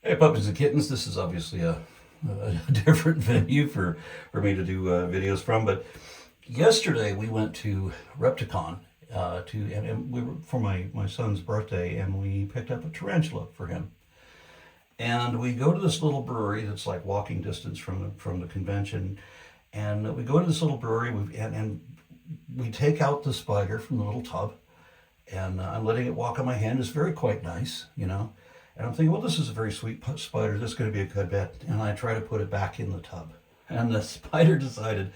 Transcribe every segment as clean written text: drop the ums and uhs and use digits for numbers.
Hey, puppies and kittens. This is obviously a different venue for me to do videos from. But yesterday we went to Repticon and we were for my son's birthday, and we picked up a tarantula for him. And we go to this little brewery that's like walking distance from the convention. And we go into this little brewery, and we take out the spider from the little tub, and I'm letting it walk on my hand. It's very quite nice, you know. And I'm thinking, well, this is a very sweet spider. This is going to be a good bet. And I try to put it back in the tub. And the spider decided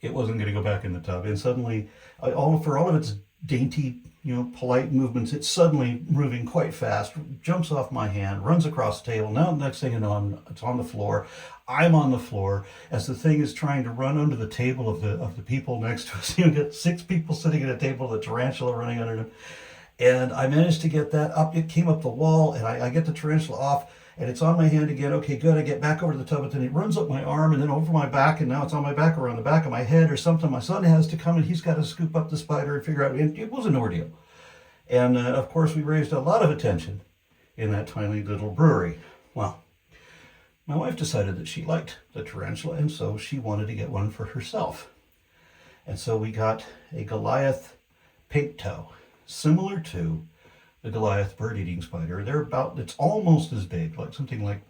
it wasn't going to go back in the tub. And suddenly, for all of its dainty, polite movements, it's suddenly moving quite fast, jumps off my hand, runs across the table. Now, the next thing you know, it's on the floor. I'm on the floor as the thing is trying to run under the table of the people next to us. You get 6 people sitting at a table, the tarantula running under them. And I managed to get that up. It came up the wall, and I get the tarantula off, and it's on my hand again. Okay, good. I get back over to the tub, but then it runs up my arm and then over my back, and now it's on my back or on the back of my head or something. My son has to come, and he's got to scoop up the spider and figure out. It was an ordeal. And of course, we raised a lot of attention in that tiny little brewery. Well, my wife decided that she liked the tarantula, and so she wanted to get one for herself. And so we got a Goliath pink toe, similar to the Goliath bird-eating spider. It's almost as big, like something like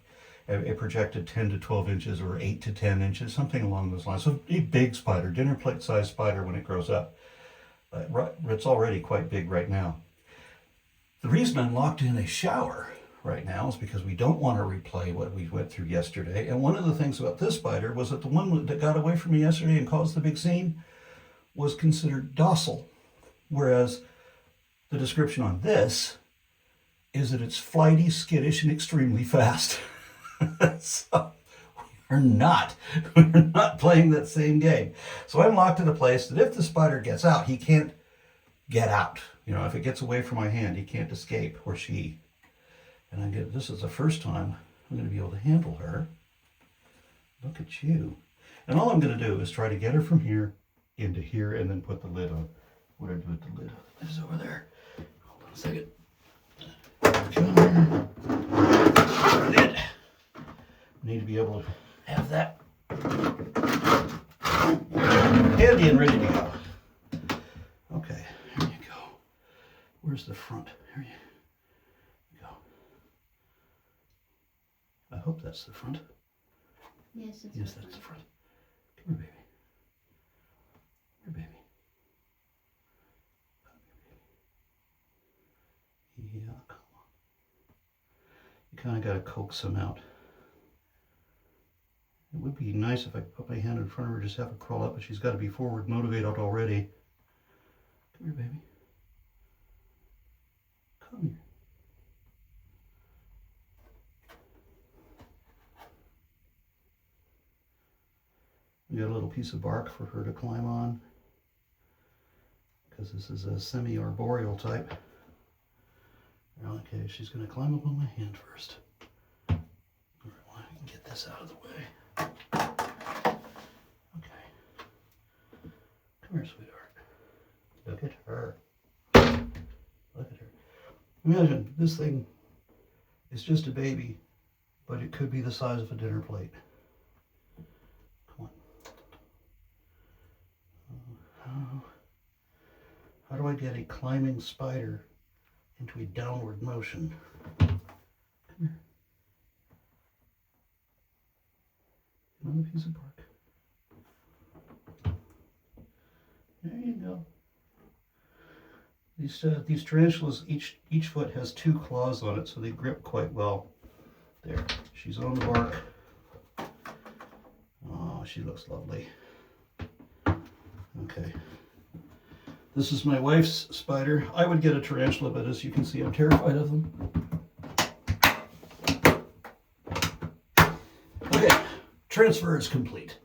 a projected 10 to 12 inches or 8 to 10 inches, something along those lines. So a big spider, dinner plate sized spider when it grows up. It's already quite big right now. The reason I'm locked in a shower right now is because we don't want to replay what we went through yesterday. And one of the things about this spider was that the one that got away from me yesterday and caused the big scene was considered docile, whereas the description on this is that it's flighty, skittish, and extremely fast. So we're not playing that same game. So I'm locked in a place that if the spider gets out, he can't get out. If it gets away from my hand, he can't escape, or she. And this is the first time I'm going to be able to handle her. Look at you. And all I'm going to do is try to get her from here into here and then put the lid on. What do I do with the lid? The lid is over there. Hold on a second. Lid. Need to be able to have that handy and ready to go. Okay, here you go. Where's the front? Here you go. I hope that's the front. Yes, that's the front. Come here, baby. Here, baby. Yeah, come on. You kind of got to coax them out. It would be nice if I put my hand in front of her, just have her crawl up, but she's got to be forward motivated already. Come here, baby. Come here. We got a little piece of bark for her to climb on, because this is a semi-arboreal type. Okay, she's going to climb up on my hand first. All right, well, I can get this out of the way. Okay. Come here, sweetheart. Look at her. Look at her. Imagine this thing is just a baby, but it could be the size of a dinner plate. Come on. How do I get a climbing spider into a downward motion? Come here. Another piece of bark. There you go. These tarantulas, each foot has 2 claws on it, so they grip quite well. There, she's on the bark. Oh, she looks lovely. Okay. This is my wife's spider. I would get a tarantula, but as you can see, I'm terrified of them. Okay, transfer is complete.